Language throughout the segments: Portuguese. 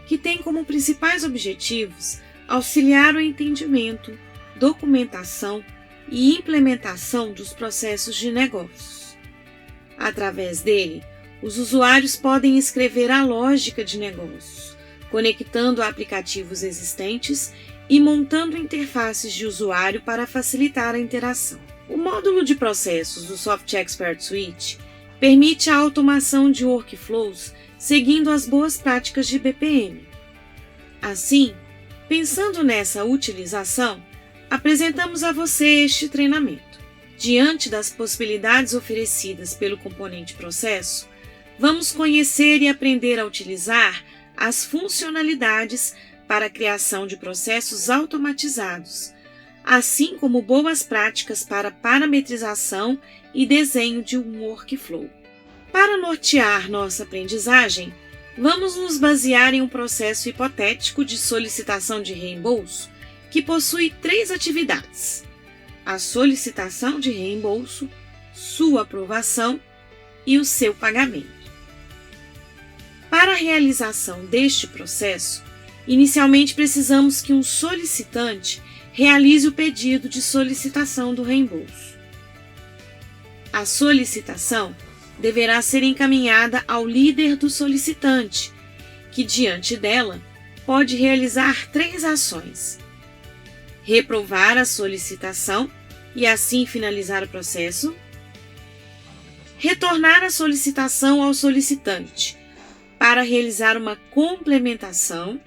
que tem como principais objetivos auxiliar o entendimento, documentação e implementação dos processos de negócios. Através dele, os usuários podem escrever a lógica de negócios, conectando aplicativos existentes e montando interfaces de usuário para facilitar a interação. O módulo de processos do Soft Expert Suite permite a automação de workflows seguindo as boas práticas de BPM. Assim, pensando nessa utilização, apresentamos a você este treinamento. Diante das possibilidades oferecidas pelo componente processo, vamos conhecer e aprender a utilizar as funcionalidades para a criação de processos automatizados, assim como boas práticas para parametrização e desenho de um workflow. Para nortear nossa aprendizagem, vamos nos basear em um processo hipotético de solicitação de reembolso que possui 3 atividades: a solicitação de reembolso, sua aprovação e o seu pagamento. Para a realização deste processo, inicialmente precisamos que um solicitante realize o pedido de solicitação do reembolso. A solicitação deverá ser encaminhada ao líder do solicitante, que, diante dela, pode realizar 3 ações: reprovar a solicitação e assim finalizar o processo, retornar a solicitação ao solicitante para realizar uma complementação,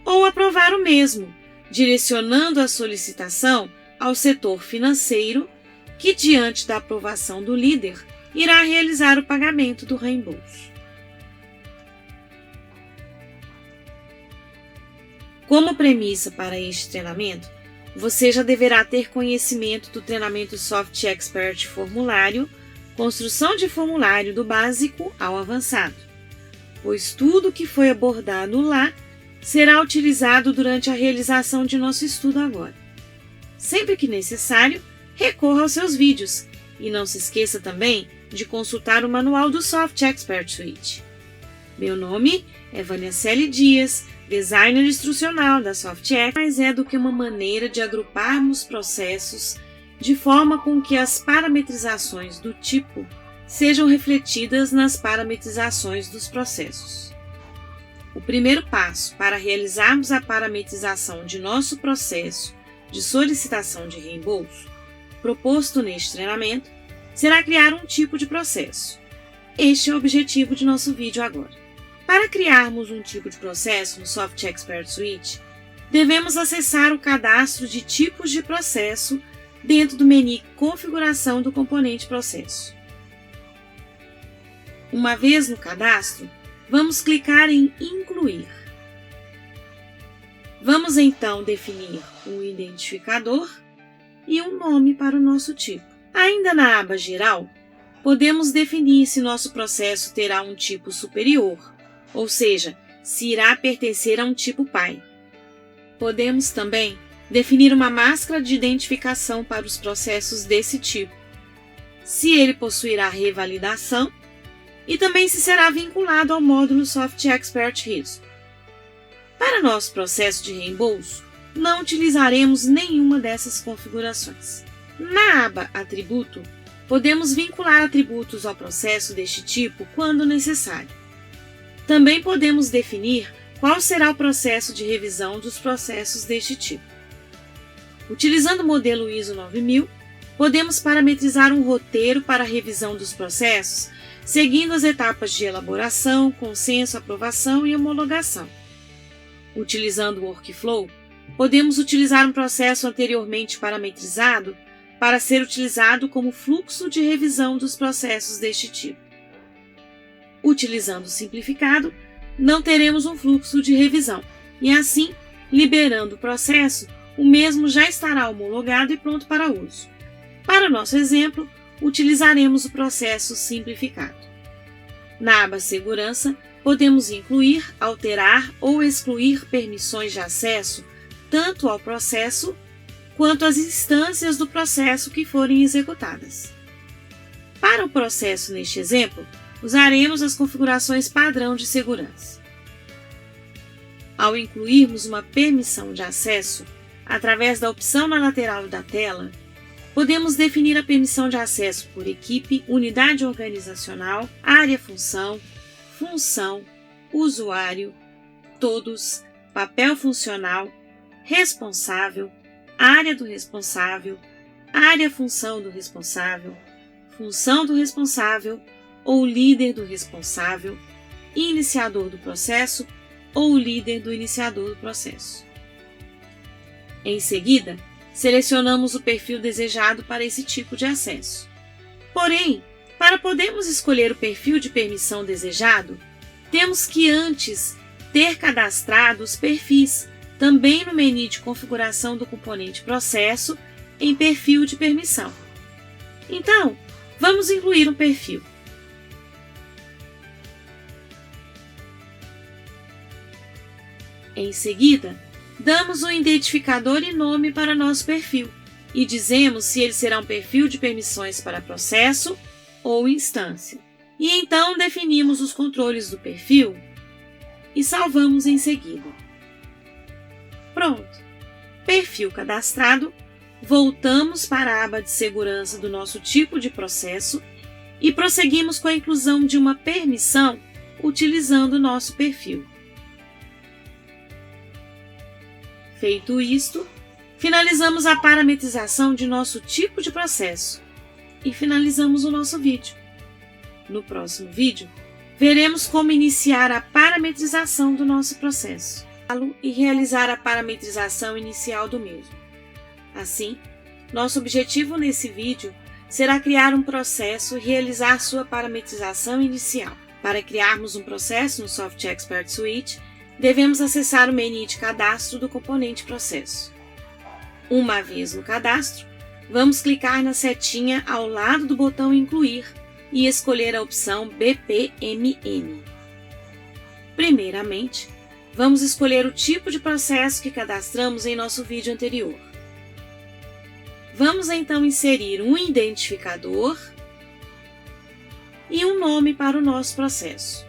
ou aprovar o mesmo, direcionando a solicitação ao setor financeiro, que, diante da aprovação do líder, irá realizar o pagamento do reembolso. Como premissa para este treinamento, você já deverá ter conhecimento do treinamento Soft Expert Formulário, construção de formulário do básico ao avançado, pois tudo que foi abordado lá será utilizado durante a realização de nosso estudo agora. Sempre que necessário, recorra aos seus vídeos e não se esqueça também de consultar o manual do Soft Expert Suite. Meu nome é Vânia Celi Dias, designer instrucional da Soft Expert, mas é do que uma maneira de agruparmos processos de forma com que as parametrizações do tipo sejam refletidas nas parametrizações dos processos. O primeiro passo para realizarmos a parametrização de nosso processo de solicitação de reembolso, proposto neste treinamento, será criar um tipo de processo. Este é o objetivo de nosso vídeo agora. Para criarmos um tipo de processo no Soft Expert Suite, devemos acessar o cadastro de tipos de processo dentro do menu Configuração do componente processo. Uma vez no cadastro, vamos clicar em Incluir. Vamos então definir um identificador e um nome para o nosso tipo. Ainda na aba Geral, podemos definir se nosso processo terá um tipo superior, ou seja, se irá pertencer a um tipo pai. Podemos também definir uma máscara de identificação para os processos desse tipo, se ele possuirá revalidação e também se será vinculado ao módulo Soft Expert Risco. Para nosso processo de reembolso, não utilizaremos nenhuma dessas configurações. Na aba Atributo, podemos vincular atributos ao processo deste tipo quando necessário. Também podemos definir qual será o processo de revisão dos processos deste tipo. Utilizando o modelo ISO 9000, podemos parametrizar um roteiro para a revisão dos processos, seguindo as etapas de elaboração, consenso, aprovação e homologação. Utilizando o workflow, podemos utilizar um processo anteriormente parametrizado para ser utilizado como fluxo de revisão dos processos deste tipo. Utilizando o simplificado, não teremos um fluxo de revisão e, assim, liberando o processo, o mesmo já estará homologado e pronto para uso. Para nosso exemplo, utilizaremos o processo simplificado. Na aba Segurança, podemos incluir, alterar ou excluir permissões de acesso tanto ao processo quanto às instâncias do processo que forem executadas. Para o processo neste exemplo, usaremos as configurações padrão de segurança. Ao incluirmos uma permissão de acesso, através da opção na lateral da tela, podemos definir a permissão de acesso por equipe, unidade organizacional, área-função, função, usuário, todos, papel funcional, responsável, área do responsável, área-função do responsável, função do responsável ou líder do responsável, iniciador do processo ou líder do iniciador do processo. Em seguida, selecionamos o perfil desejado para esse tipo de acesso. Porém, para podermos escolher o perfil de permissão desejado, temos que antes ter cadastrado os perfis, também no menu de configuração do componente processo, em perfil de permissão. Então, vamos incluir um perfil. Em seguida, damos um identificador e nome para nosso perfil e dizemos se ele será um perfil de permissões para processo ou instância. E então definimos os controles do perfil e salvamos em seguida. Pronto! Perfil cadastrado, voltamos para a aba de segurança do nosso tipo de processo e prosseguimos com a inclusão de uma permissão utilizando o nosso perfil. Feito isto, finalizamos a parametrização de nosso tipo de processo e finalizamos o nosso vídeo. No próximo vídeo, veremos como iniciar a parametrização do nosso processo e realizar a parametrização inicial do mesmo. Assim, nosso objetivo nesse vídeo será criar um processo e realizar sua parametrização inicial. Para criarmos um processo no Soft Expert Suite, devemos acessar o menu de cadastro do componente processo. Uma vez no cadastro, vamos clicar na setinha ao lado do botão Incluir e escolher a opção BPMN. Primeiramente, vamos escolher o tipo de processo que cadastramos em nosso vídeo anterior. Vamos então inserir um identificador e um nome para o nosso processo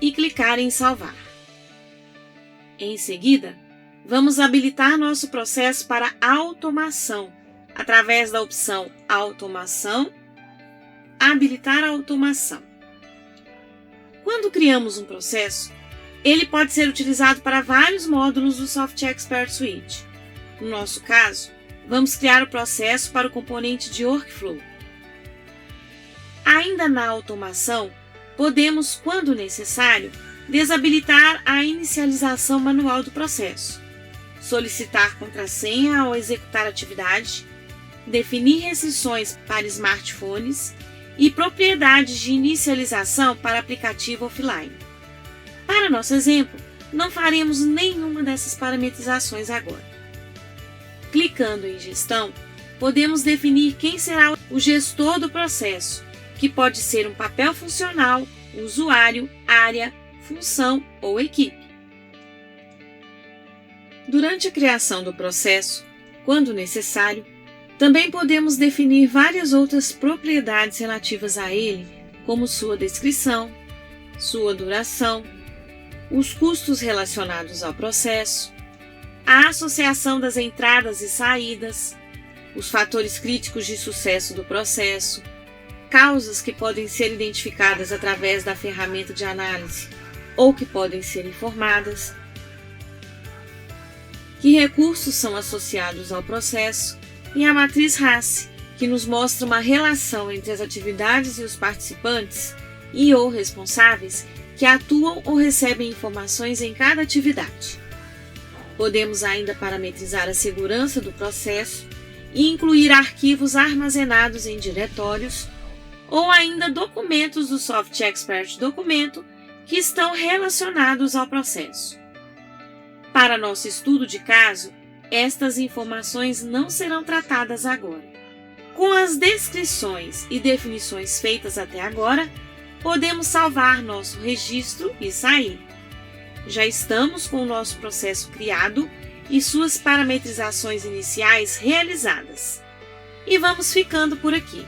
e clicar em Salvar. Em seguida, vamos habilitar nosso processo para automação através da opção Automação, Habilitar a automação. Quando criamos um processo, ele pode ser utilizado para vários módulos do Soft Expert Suite. No nosso caso, vamos criar o processo para o componente de Workflow. Ainda na automação, podemos, quando necessário, desabilitar a inicialização manual do processo, solicitar contrassenha ao executar a atividade, definir restrições para smartphones e propriedades de inicialização para aplicativo offline. Para nosso exemplo, não faremos nenhuma dessas parametrizações agora. Clicando em Gestão, podemos definir quem será o gestor do processo, que pode ser um papel funcional, usuário, área, função ou equipe. Durante a criação do processo, quando necessário, também podemos definir várias outras propriedades relativas a ele, como sua descrição, sua duração, os custos relacionados ao processo, a associação das entradas e saídas, os fatores críticos de sucesso do processo, causas que podem ser identificadas através da ferramenta de análise ou que podem ser informadas, que recursos são associados ao processo e a matriz RACE, que nos mostra uma relação entre as atividades e os participantes e/ou responsáveis que atuam ou recebem informações em cada atividade. Podemos ainda parametrizar a segurança do processo e incluir arquivos armazenados em diretórios ou ainda documentos do Soft Expert Documento que estão relacionados ao processo. Para nosso estudo de caso, estas informações não serão tratadas agora. Com as descrições e definições feitas até agora, podemos salvar nosso registro e sair. Já estamos com o nosso processo criado e suas parametrizações iniciais realizadas. E vamos ficando por aqui.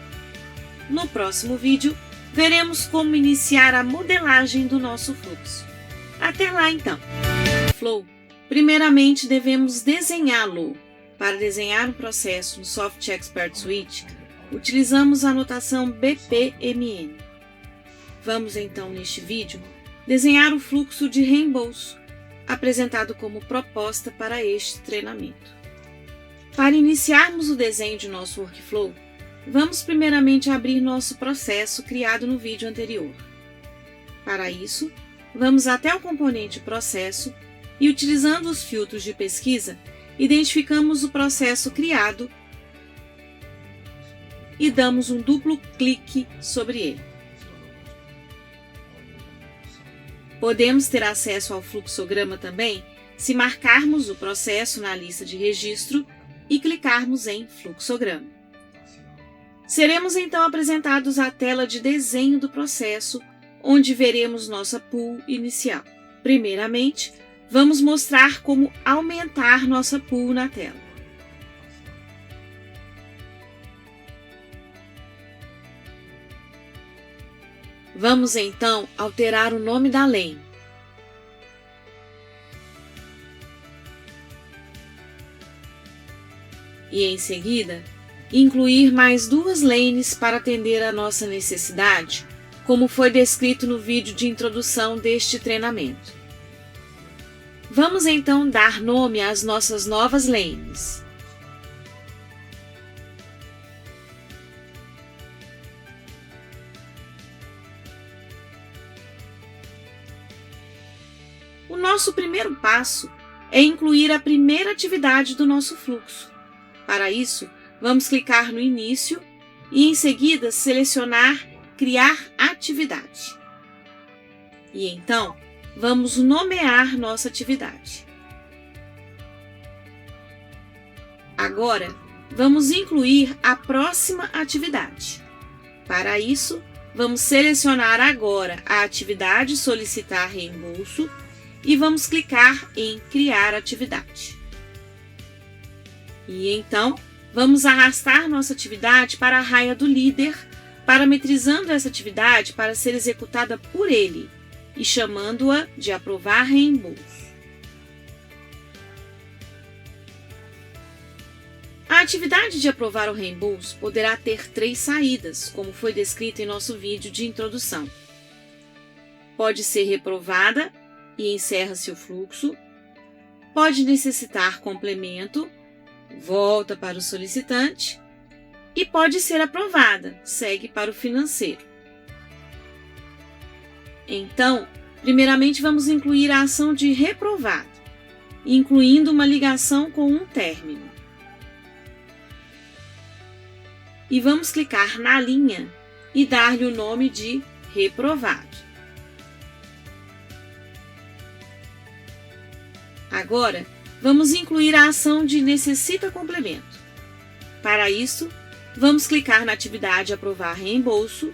No próximo vídeo, veremos como iniciar a modelagem do nosso fluxo. Até lá então! workflow, primeiramente devemos desenhá-lo. Para desenhar um processo no Soft Expert Suite, utilizamos a notação BPMN. Vamos então, neste vídeo, desenhar o fluxo de reembolso, apresentado como proposta para este treinamento. Para iniciarmos o desenho de nosso workflow, vamos primeiramente abrir nosso processo criado no vídeo anterior. Para isso, vamos até o componente Processo e, utilizando os filtros de pesquisa, identificamos o processo criado e damos um duplo clique sobre ele. Podemos ter acesso ao fluxograma também se marcarmos o processo na lista de registro e clicarmos em Fluxograma. Seremos então apresentados à tela de desenho do processo, onde veremos nossa pool inicial. Primeiramente, vamos mostrar como aumentar nossa pool na tela. Vamos então alterar o nome da lane. E em seguida, incluir mais duas lanes para atender à nossa necessidade, como foi descrito no vídeo de introdução deste treinamento. Vamos então dar nome às nossas novas lanes. O nosso primeiro passo é incluir a primeira atividade do nosso fluxo. Para isso, vamos clicar no início e em seguida selecionar Criar atividade. E então, vamos nomear nossa atividade. Agora, vamos incluir a próxima atividade. Para isso, vamos selecionar agora a atividade Solicitar reembolso e vamos clicar em Criar atividade. E então, vamos arrastar nossa atividade para a raia do líder, parametrizando essa atividade para ser executada por ele e chamando-a de Aprovar reembolso. A atividade de aprovar o reembolso poderá ter 3 saídas, como foi descrito em nosso vídeo de introdução. Pode ser reprovada e encerra-se o fluxo, pode necessitar complemento, volta para o solicitante, e pode ser aprovada, segue para o financeiro. Então, primeiramente vamos incluir a ação de reprovado, incluindo uma ligação com um término. E vamos clicar na linha e dar-lhe o nome de reprovado. Agora, vamos incluir a ação de necessita complemento. Para isso, vamos clicar na atividade Aprovar reembolso,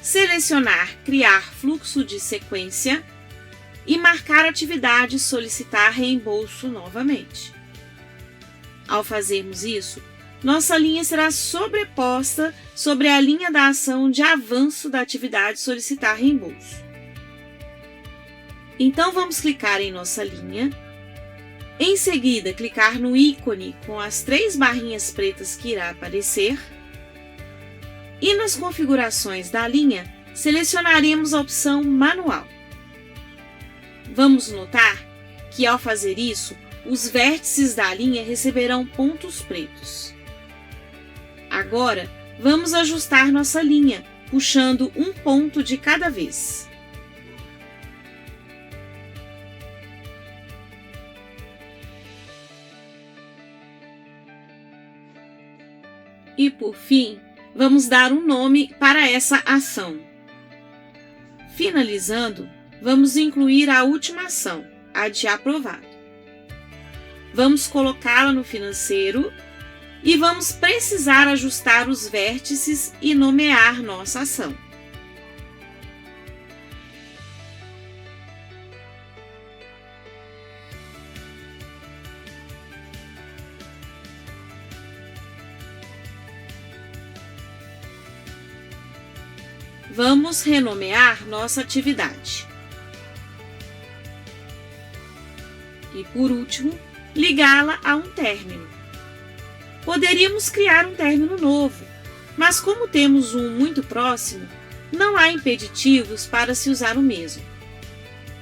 selecionar Criar fluxo de sequência e marcar a atividade Solicitar reembolso novamente. Ao fazermos isso, nossa linha será sobreposta sobre a linha da ação de avanço da atividade Solicitar reembolso. Então, vamos clicar em nossa linha. Em seguida, clicar no ícone com as 3 barrinhas pretas que irá aparecer. E nas configurações da linha, selecionaremos a opção Manual. Vamos notar que, ao fazer isso, os vértices da linha receberão pontos pretos. Agora, vamos ajustar nossa linha, puxando um ponto de cada vez. E, por fim, vamos dar um nome para essa ação. Finalizando, vamos incluir a última ação, a de aprovado. Vamos colocá-la no financeiro e vamos precisar ajustar os vértices e nomear nossa ação. Vamos renomear nossa atividade. E, por último, ligá-la a um término. Poderíamos criar um término novo, mas como temos um muito próximo, não há impeditivos para se usar o mesmo.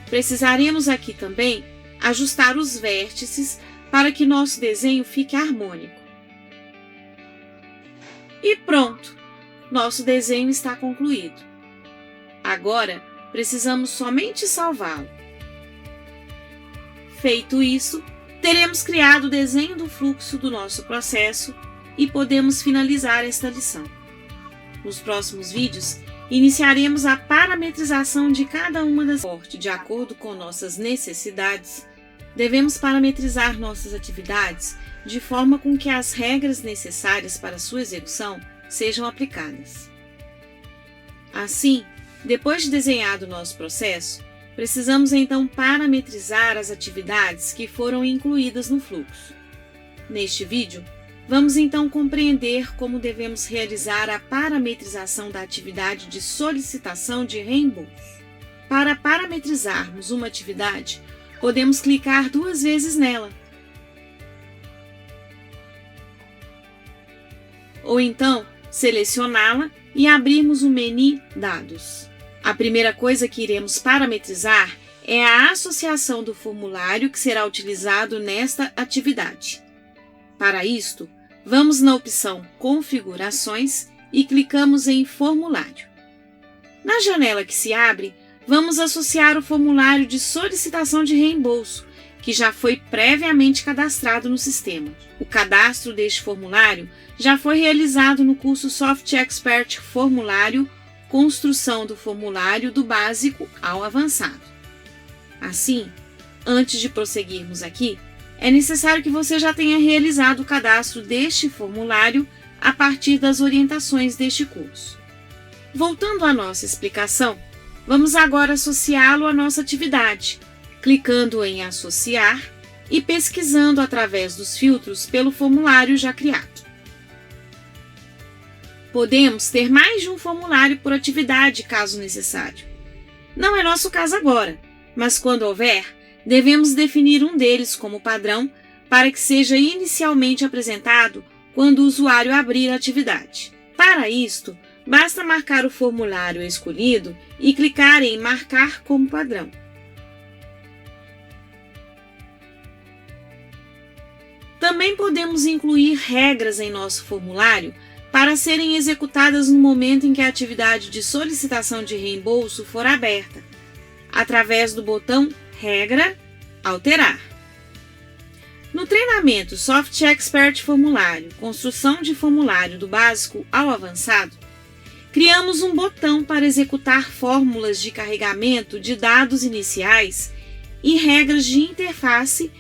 Precisaremos aqui também ajustar os vértices para que nosso desenho fique harmônico. E pronto! Nosso desenho está concluído. Agora, precisamos somente salvá-lo. Feito isso, teremos criado o desenho do fluxo do nosso processo e podemos finalizar esta lição. Nos próximos vídeos, iniciaremos a parametrização de cada uma das partes. De acordo com nossas necessidades, devemos parametrizar nossas atividades de forma com que as regras necessárias para sua execução sejam aplicadas. Assim, depois de desenhado o nosso processo, precisamos então parametrizar as atividades que foram incluídas no fluxo. Neste vídeo, vamos então compreender como devemos realizar a parametrização da atividade de solicitação de reembolso. Para parametrizarmos uma atividade, podemos clicar 2 vezes nela. Ou então, selecioná-la e abrirmos o menu Dados. A primeira coisa que iremos parametrizar é a associação do formulário que será utilizado nesta atividade. Para isto, vamos na opção Configurações e clicamos em Formulário. Na janela que se abre, vamos associar o formulário de solicitação de reembolso, que já foi previamente cadastrado no sistema. O cadastro deste formulário já foi realizado no curso Soft Expert Formulário, Construção do Formulário do Básico ao Avançado. Assim, antes de prosseguirmos aqui, é necessário que você já tenha realizado o cadastro deste formulário a partir das orientações deste curso. Voltando à nossa explicação, vamos agora associá-lo à nossa atividade, clicando em Associar e pesquisando através dos filtros pelo formulário já criado. Podemos ter mais de um formulário por atividade, caso necessário. Não é nosso caso agora, mas quando houver, devemos definir um deles como padrão para que seja inicialmente apresentado quando o usuário abrir a atividade. Para isto, basta marcar o formulário escolhido e clicar em Marcar como padrão. Também podemos incluir regras em nosso formulário para serem executadas no momento em que a atividade de solicitação de reembolso for aberta, através do botão Regra, Alterar. No treinamento Soft Expert Formulário, Construção de Formulário do Básico ao Avançado, criamos um botão para executar fórmulas de carregamento de dados iniciais e regras de interface,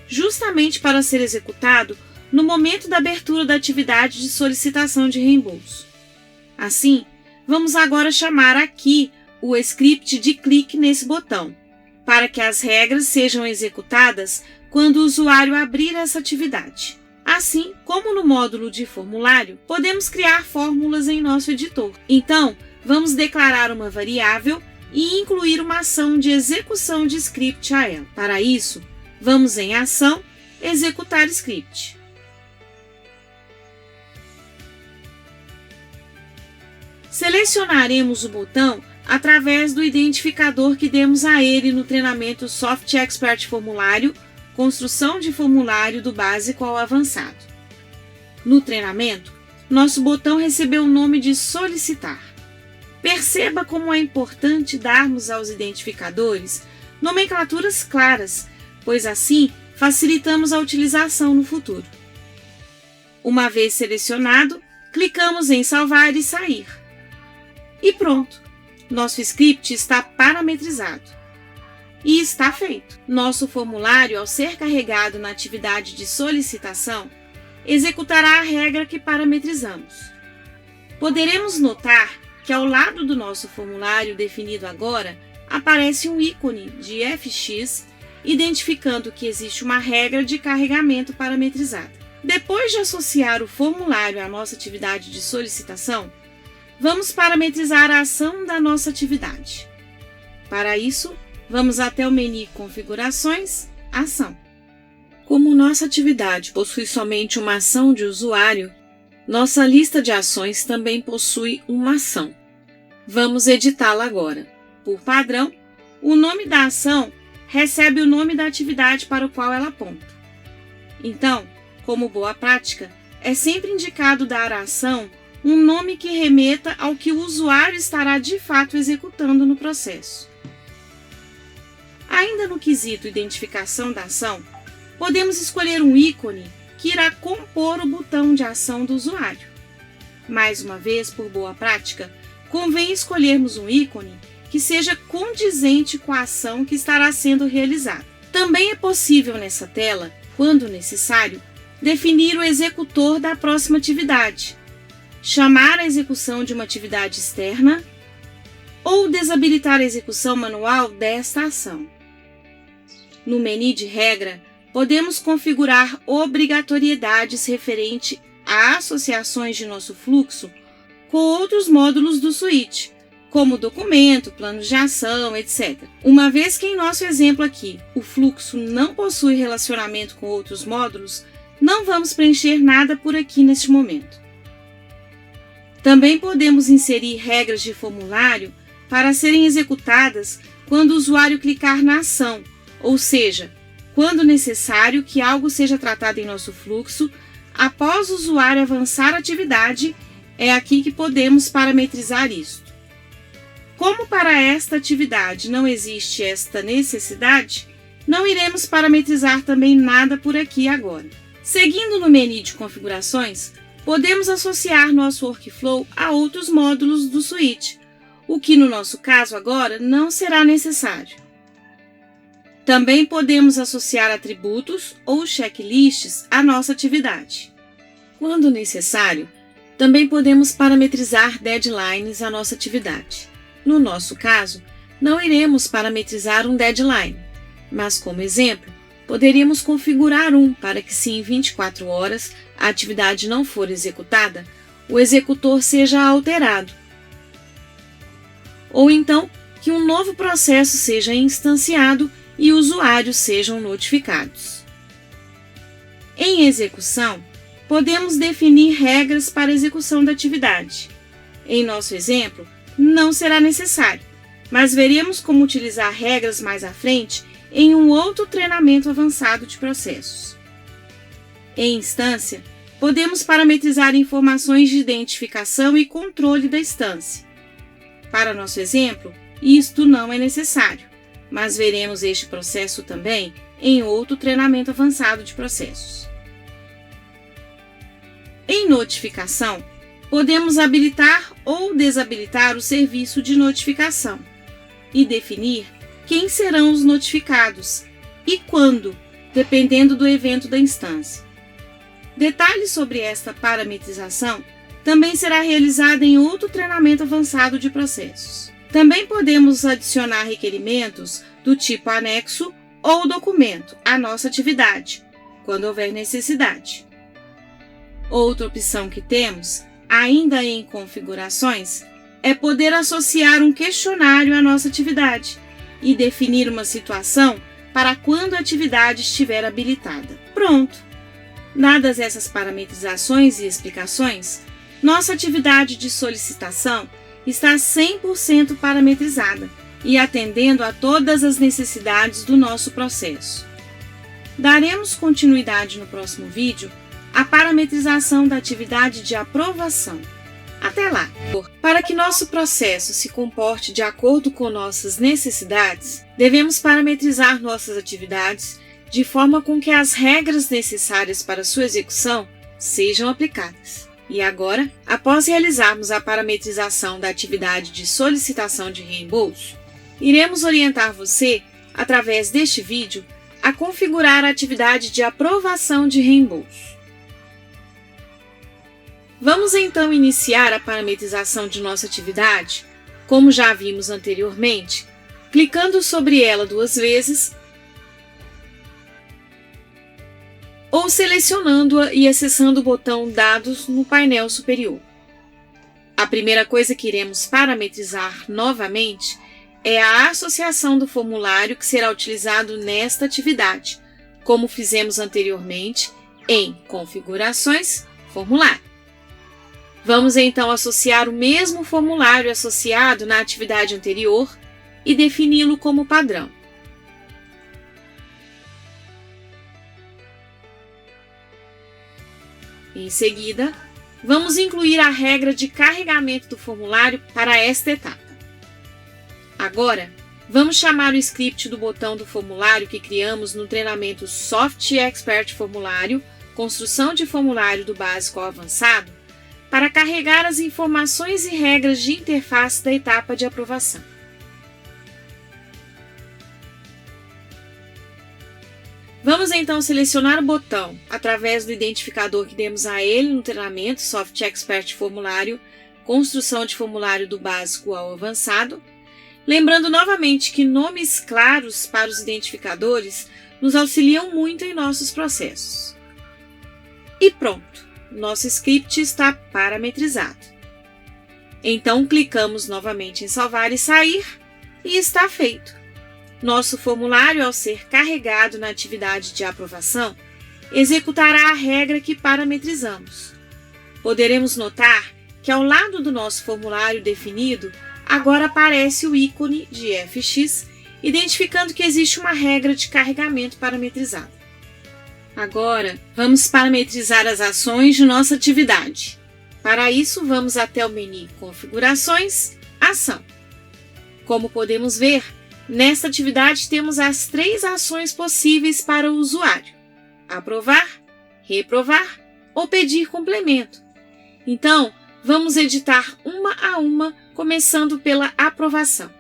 justamente para ser executado no momento da abertura da atividade de solicitação de reembolso. Assim, vamos agora chamar aqui o script de clique nesse botão, para que as regras sejam executadas quando o usuário abrir essa atividade. Assim, como no módulo de formulário, podemos criar fórmulas em nosso editor. Então, vamos declarar uma variável e incluir uma ação de execução de script a ela. Para isso, vamos em Ação, Executar Script. Selecionaremos o botão através do identificador que demos a ele no treinamento Soft Expert Formulário, Construção de Formulário do Básico ao Avançado. No treinamento, nosso botão recebeu o nome de Solicitar. Perceba como é importante darmos aos identificadores nomenclaturas claras, pois assim facilitamos a utilização no futuro. Uma vez selecionado, clicamos em Salvar e Sair. E pronto! Nosso script está parametrizado. E está feito! Nosso formulário, ao ser carregado na atividade de solicitação, executará a regra que parametrizamos. Poderemos notar que ao lado do nosso formulário definido agora, aparece um ícone de FX, identificando que existe uma regra de carregamento parametrizada. Depois de associar o formulário à nossa atividade de solicitação, vamos parametrizar a ação da nossa atividade. Para isso, vamos até o menu Configurações, Ação. Como nossa atividade possui somente uma ação de usuário, nossa lista de ações também possui uma ação. Vamos editá-la agora. Por padrão, o nome da ação recebe o nome da atividade para o qual ela aponta. Então, como boa prática, é sempre indicado dar à ação um nome que remeta ao que o usuário estará de fato executando no processo. Ainda no quesito identificação da ação, podemos escolher um ícone que irá compor o botão de ação do usuário. Mais uma vez, por boa prática, convém escolhermos um ícone que seja condizente com a ação que estará sendo realizada. Também é possível nessa tela, quando necessário, definir o executor da próxima atividade, chamar a execução de uma atividade externa ou desabilitar a execução manual desta ação. No menu de regra, podemos configurar obrigatoriedades referente a associações de nosso fluxo com outros módulos do Suite, como documento, planos de ação, etc. Uma vez que em nosso exemplo aqui, o fluxo não possui relacionamento com outros módulos, não vamos preencher nada por aqui neste momento. Também podemos inserir regras de formulário para serem executadas quando o usuário clicar na ação, ou seja, quando necessário que algo seja tratado em nosso fluxo, após o usuário avançar a atividade, é aqui que podemos parametrizar isto. Como para esta atividade não existe esta necessidade, não iremos parametrizar também nada por aqui agora. Seguindo no menu de configurações, podemos associar nosso workflow a outros módulos do Suite, o que no nosso caso agora não será necessário. Também podemos associar atributos ou checklists à nossa atividade. Quando necessário, também podemos parametrizar deadlines à nossa atividade. No nosso caso, não iremos parametrizar um deadline, mas como exemplo, poderíamos configurar um para que se em 24 horas a atividade não for executada, o executor seja alterado. Ou então, que um novo processo seja instanciado e usuários sejam notificados. Em execução, podemos definir regras para a execução da atividade. Em nosso exemplo, não será necessário, mas veremos como utilizar regras mais à frente em um outro treinamento avançado de processos. Em instância, podemos parametrizar informações de identificação e controle da instância. Para nosso exemplo, isto não é necessário, mas veremos este processo também em outro treinamento avançado de processos. Em notificação, podemos habilitar ou desabilitar o serviço de notificação e definir quem serão os notificados e quando, dependendo do evento da instância. Detalhes sobre esta parametrização também será realizado em outro treinamento avançado de processos. Também podemos adicionar requerimentos do tipo anexo ou documento à nossa atividade, quando houver necessidade. Outra opção que temos, ainda em configurações, é poder associar um questionário à nossa atividade e definir uma situação para quando a atividade estiver habilitada. Pronto! Dadas essas parametrizações e explicações, nossa atividade de solicitação está 100% parametrizada e atendendo a todas as necessidades do nosso processo. Daremos continuidade no próximo vídeo à parametrização da atividade de aprovação. Até lá! Para que nosso processo se comporte de acordo com nossas necessidades, devemos parametrizar nossas atividades de forma com que as regras necessárias para sua execução sejam aplicadas. E agora, após realizarmos a parametrização da atividade de solicitação de reembolso, iremos orientar você, através deste vídeo, a configurar a atividade de aprovação de reembolso. Vamos então iniciar a parametrização de nossa atividade, como já vimos anteriormente, clicando sobre ela 2 vezes ou selecionando-a e acessando o botão Dados no painel superior. A primeira coisa que iremos parametrizar novamente é a associação do formulário que será utilizado nesta atividade, como fizemos anteriormente em Configurações, Formulário. Vamos então associar o mesmo formulário associado na atividade anterior e defini-lo como padrão. Em seguida, vamos incluir a regra de carregamento do formulário para esta etapa. Agora, vamos chamar o script do botão do formulário que criamos no treinamento Soft Expert Formulário, Construção de Formulário do Básico ao Avançado, para carregar as informações e regras de interface da etapa de aprovação. Vamos então selecionar o botão através do identificador que demos a ele no treinamento Soft Expert Formulário, Construção de Formulário do Básico ao Avançado, lembrando novamente que nomes claros para os identificadores nos auxiliam muito em nossos processos. E pronto, nosso script está parametrizado. Então clicamos novamente em salvar e sair e está feito. Nosso formulário, ao ser carregado na atividade de aprovação, executará a regra que parametrizamos. Poderemos notar que ao lado do nosso formulário definido, agora aparece o ícone de FX, identificando que existe uma regra de carregamento parametrizada. Agora, vamos parametrizar as ações de nossa atividade. Para isso, vamos até o menu Configurações, Ação. Como podemos ver, nesta atividade temos as 3 ações possíveis para o usuário: aprovar, reprovar ou pedir complemento. Então, vamos editar uma a uma, começando pela aprovação.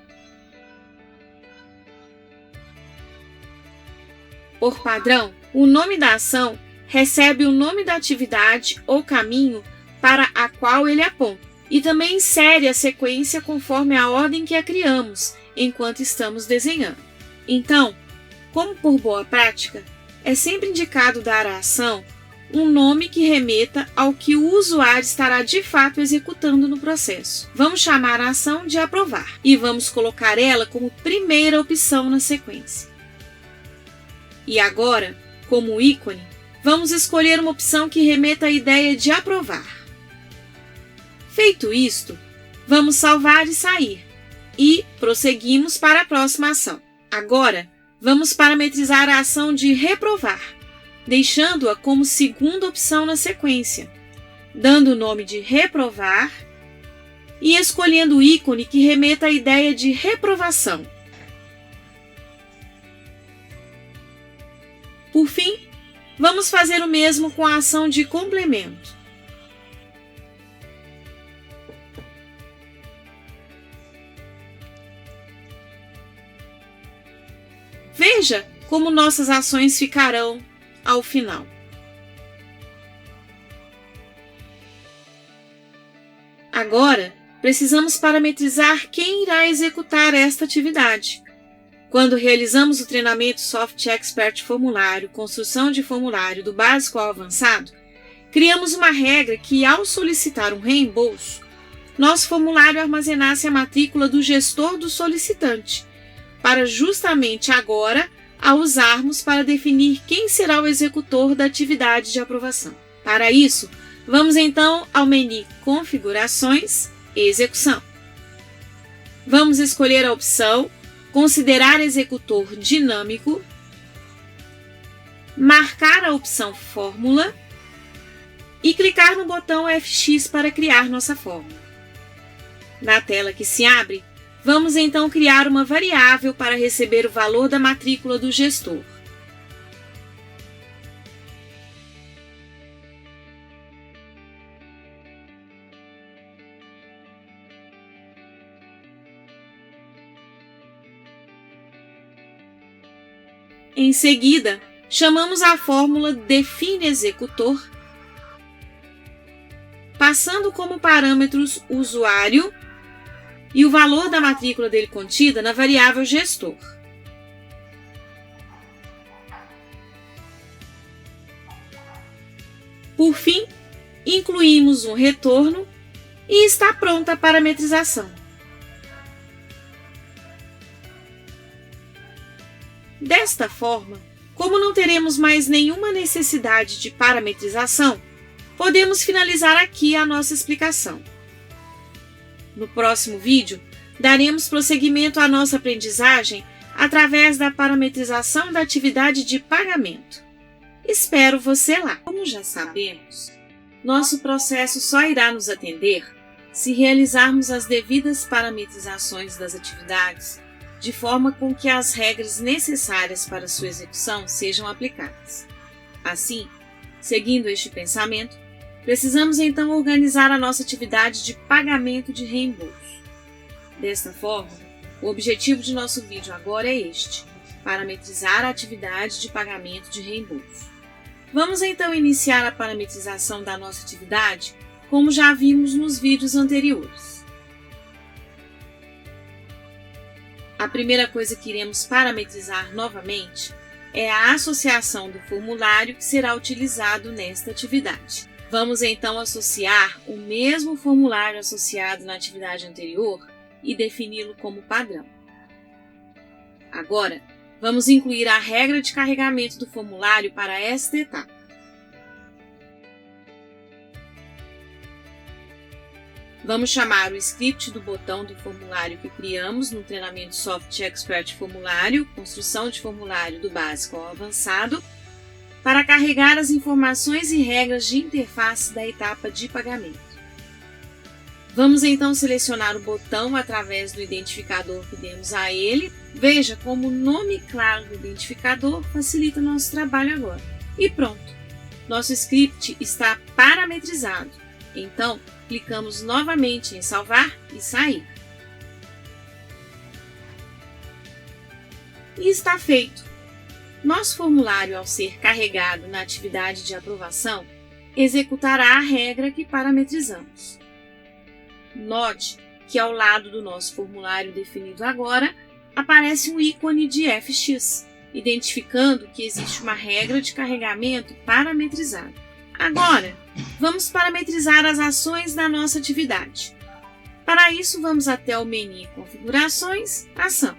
Por padrão, o nome da ação recebe o nome da atividade ou caminho para a qual ele aponta e também insere a sequência conforme a ordem que a criamos enquanto estamos desenhando. Então, como por boa prática, é sempre indicado dar à ação um nome que remeta ao que o usuário estará de fato executando no processo. Vamos chamar a ação de aprovar e vamos colocar ela como primeira opção na sequência. E agora, como ícone, vamos escolher uma opção que remeta à ideia de aprovar. Feito isto, vamos salvar e sair e prosseguimos para a próxima ação. Agora, vamos parametrizar a ação de reprovar, deixando-a como segunda opção na sequência, dando o nome de reprovar e escolhendo o ícone que remeta à ideia de reprovação. Por fim, vamos fazer o mesmo com a ação de complemento. Veja como nossas ações ficarão ao final. Agora, precisamos parametrizar quem irá executar esta atividade. Quando realizamos o treinamento Soft Expert Formulário, Construção de Formulário do Básico ao Avançado, criamos uma regra que, ao solicitar um reembolso, nosso formulário armazenasse a matrícula do gestor do solicitante, para justamente agora a usarmos para definir quem será o executor da atividade de aprovação. Para isso, vamos então ao menu Configurações e Execução. Vamos escolher a opção Considerar executor dinâmico, marcar a opção Fórmula e clicar no botão FX para criar nossa fórmula. Na tela que se abre, vamos então criar uma variável para receber o valor da matrícula do gestor. Em seguida, chamamos a fórmula Define Executor, passando como parâmetros o usuário e o valor da matrícula dele contida na variável gestor. Por fim, incluímos um retorno e está pronta a parametrização. Desta forma, Como não teremos mais nenhuma necessidade de parametrização, podemos finalizar aqui a nossa explicação. No próximo vídeo, daremos prosseguimento à nossa aprendizagem através da parametrização da atividade de pagamento. Espero você lá! Como já sabemos, nosso processo só irá nos atender se realizarmos as devidas parametrizações das atividades, de forma com que as regras necessárias para sua execução sejam aplicadas. Assim, seguindo este pensamento, precisamos então organizar a nossa atividade de pagamento de reembolso. Desta forma, o objetivo de nosso vídeo agora é este: parametrizar a atividade de pagamento de reembolso. Vamos então iniciar a parametrização da nossa atividade, como já vimos nos vídeos anteriores. A primeira coisa que iremos parametrizar novamente é a associação do formulário que será utilizado nesta atividade. Vamos então associar o mesmo formulário associado na atividade anterior e defini-lo como padrão. Agora, vamos incluir a regra de carregamento do formulário para esta etapa. Vamos chamar o script do botão do formulário que criamos no treinamento Soft Expert Formulário, construção de formulário do básico ao avançado, para carregar as informações e regras de interface da etapa de pagamento. Vamos então selecionar o botão através do identificador que demos a ele. Veja como o nome claro do identificador facilita nosso trabalho agora. E pronto! Nosso script está parametrizado. Então, clicamos novamente em salvar e sair. E está feito! Nosso formulário, ao ser carregado na atividade de aprovação, executará a regra que parametrizamos. Note que ao lado do nosso formulário definido agora, aparece um ícone de FX, identificando que existe uma regra de carregamento parametrizada. Agora, vamos parametrizar as ações da nossa atividade. Para isso, vamos até o menu Configurações, Ação.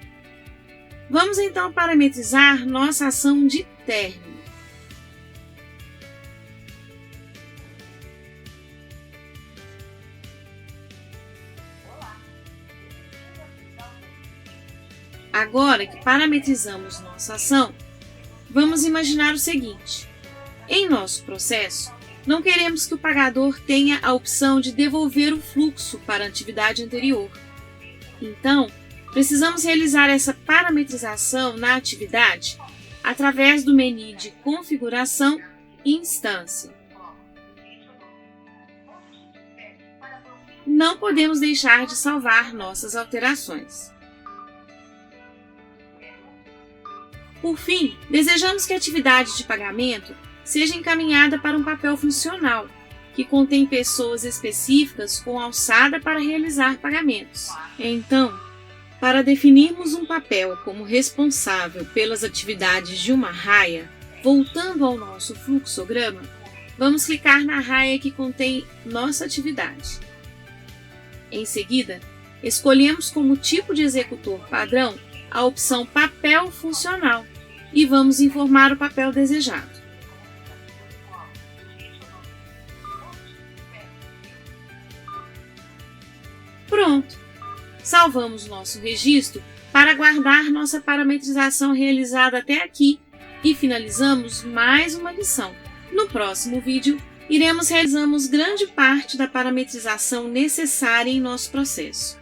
Vamos então parametrizar nossa ação de término. Agora que parametrizamos nossa ação, vamos imaginar o seguinte: em nosso processo, não queremos que o pagador tenha a opção de devolver o fluxo para a atividade anterior. Então, precisamos realizar essa parametrização na atividade através do menu de Configuração e Instância. Não podemos deixar de salvar nossas alterações. Por fim, desejamos que a atividade de pagamento seja encaminhada para um papel funcional, que contém pessoas específicas com alçada para realizar pagamentos. Então, para definirmos um papel como responsável pelas atividades de uma raia, voltando ao nosso fluxograma, vamos clicar na raia que contém nossa atividade. Em seguida, escolhemos como tipo de executor padrão a opção Papel Funcional e vamos informar o papel desejado. Pronto! Salvamos nosso registro para guardar nossa parametrização realizada até aqui e finalizamos mais uma lição. No próximo vídeo, realizamos grande parte da parametrização necessária em nosso processo.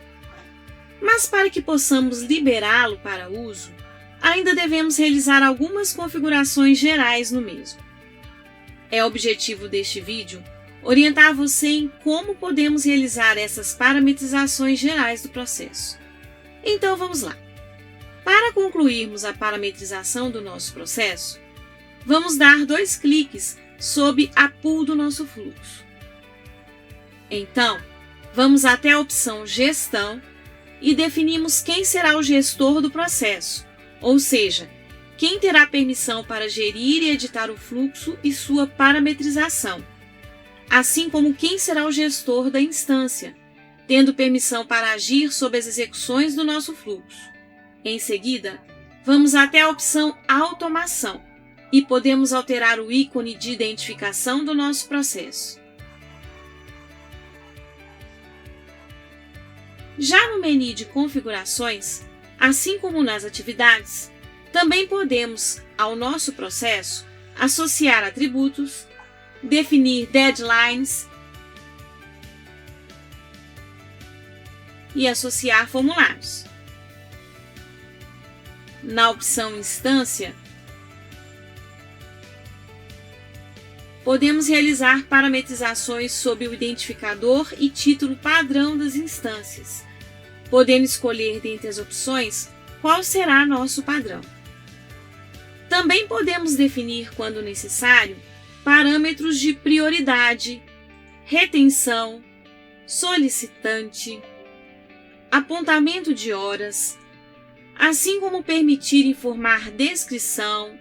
Mas para que possamos liberá-lo para uso, ainda devemos realizar algumas configurações gerais no mesmo. É objetivo deste vídeo orientar você em como podemos realizar essas parametrizações gerais do processo. Então vamos lá! Para concluirmos a parametrização do nosso processo, vamos dar 2 cliques sob a pool do nosso fluxo. Então, vamos até a opção Gestão e definimos quem será o gestor do processo, ou seja, quem terá permissão para gerir e editar o fluxo e sua parametrização, assim como quem será o gestor da instância, tendo permissão para agir sobre as execuções do nosso fluxo. Em seguida, vamos até a opção Automação e podemos alterar o ícone de identificação do nosso processo. Já no menu de configurações, assim como nas atividades, também podemos, ao nosso processo, associar atributos, definir deadlines e associar formulários. Na opção Instância, podemos realizar parametrizações sobre o identificador e título padrão das instâncias, podendo escolher dentre as opções qual será nosso padrão. Também podemos definir, quando necessário, parâmetros de prioridade, retenção, solicitante, apontamento de horas, assim como permitir informar descrição,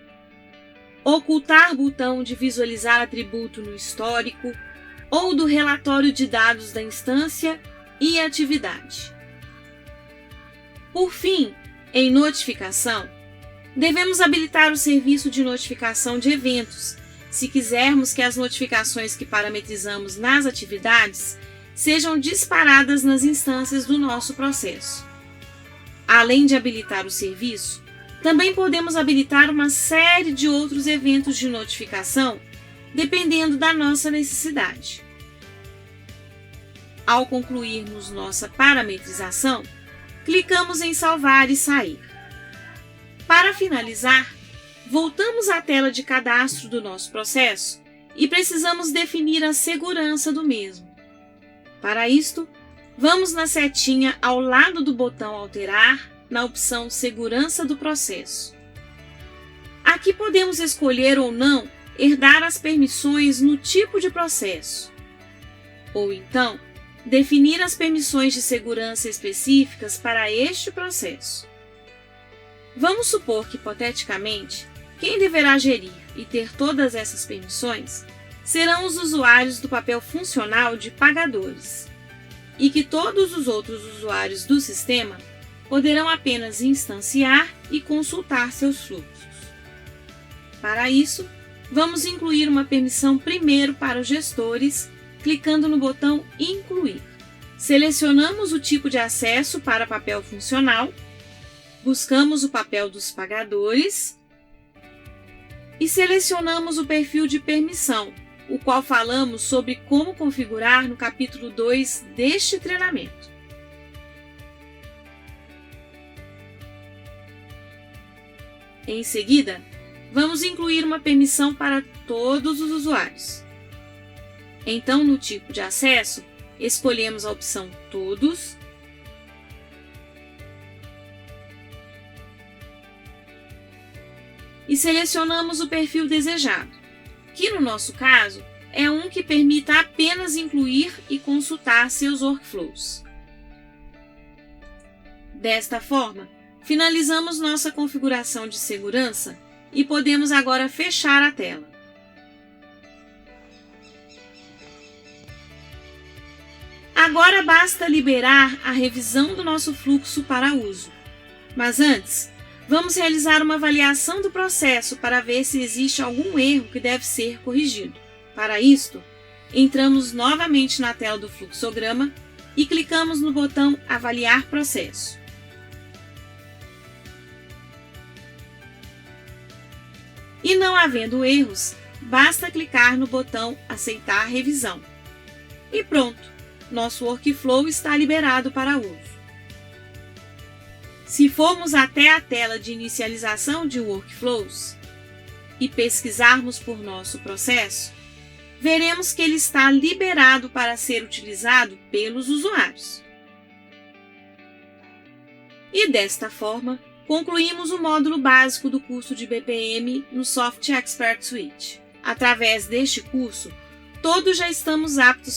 ocultar botão de visualizar atributo no histórico ou do relatório de dados da instância e atividade. Por fim, em notificação, devemos habilitar o serviço de notificação de eventos, se quisermos que as notificações que parametrizamos nas atividades sejam disparadas nas instâncias do nosso processo. Além de habilitar o serviço, também podemos habilitar uma série de outros eventos de notificação, dependendo da nossa necessidade. Ao concluirmos nossa parametrização, clicamos em Salvar e Sair. Para finalizar, voltamos à tela de cadastro do nosso processo e precisamos definir a segurança do mesmo. Para isto, vamos na setinha ao lado do botão Alterar, na opção Segurança do processo. Aqui podemos escolher ou não herdar as permissões no tipo de processo, ou então definir as permissões de segurança específicas para este processo. Vamos supor que, hipoteticamente, quem deverá gerir e ter todas essas permissões serão os usuários do papel funcional de pagadores, e que todos os outros usuários do sistema poderão apenas instanciar e consultar seus fluxos. Para isso, vamos incluir uma permissão primeiro para os gestores, clicando no botão Incluir. Selecionamos o tipo de acesso para papel funcional, buscamos o papel dos pagadores e selecionamos o perfil de permissão, o qual falamos sobre como configurar no capítulo 2 deste treinamento. Em seguida, vamos incluir uma permissão para todos os usuários. Então, no tipo de acesso, escolhemos a opção Todos e selecionamos o perfil desejado, que no nosso caso é um que permita apenas incluir e consultar seus workflows. Desta forma, finalizamos nossa configuração de segurança e podemos agora fechar a tela. Agora basta liberar a revisão do nosso fluxo para uso. Mas antes, vamos realizar uma avaliação do processo para ver se existe algum erro que deve ser corrigido. Para isto, entramos novamente na tela do fluxograma e clicamos no botão Avaliar processo. E não havendo erros, basta clicar no botão Aceitar revisão. E pronto, nosso workflow está liberado para uso. Se formos até a tela de inicialização de workflows e pesquisarmos por nosso processo, veremos que ele está liberado para ser utilizado pelos usuários. E desta forma, concluímos o módulo básico do curso de BPM no Soft Expert Suite. Através deste curso, todos já estamos aptos